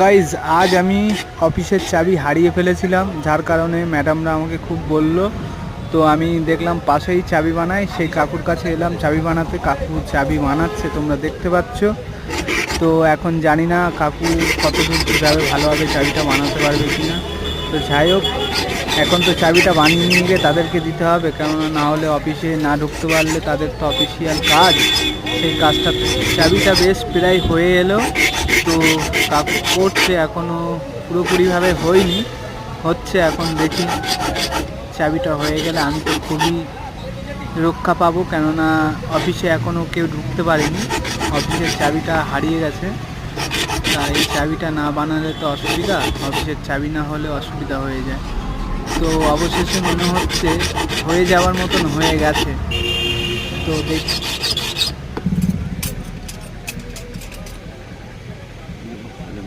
Guys, আজ আমি অফিসের চাবি হারিয়ে ফেলেছিলাম, যার কারণে ম্যাডামরা আমাকে খুব বলল। তো আমি দেখলাম পাশেই চাবি বানায়, সেই কাকুর কাছে এলাম চাবি বানাতে। কাকু চাবি বানাচ্ছে, তোমরা দেখতে পাচ্ছ। তো এখন জানি না কাকু কত দূর যাবে, ভালোভাবে চাবিটা বানাতে পারবে কি না। তো যাই হোক, এখন তো চাবিটা বানিয়ে নিয়ে গিয়ে তাদেরকে দিতে হবে, কেননা না হলে অফিসে না ঢুকতে পারলে তাদের তো অফিসিয়াল কাজ, সেই কাজটা। চাবিটা বেশ প্রায় হয়ে এলো, তো কাকু করছে, এখনও পুরোপুরিভাবে হয়নি, হচ্ছে। এখন দেখি চাবিটা হয়ে গেলে আমি তো খুবই রক্ষা পাবো, কেননা অফিসে এখনও কেউ ঢুকতে পারেনি, অফিসের চাবিটা হারিয়ে গেছে। তাই এই চাবিটা না বানালে তো অসুবিধা, অফিসের চাবি না হলে অসুবিধা হয়ে যায়। তো অবশেষে মনে হচ্ছে হয়ে যাওয়ার মতন হয়ে গেছে। তো দেখি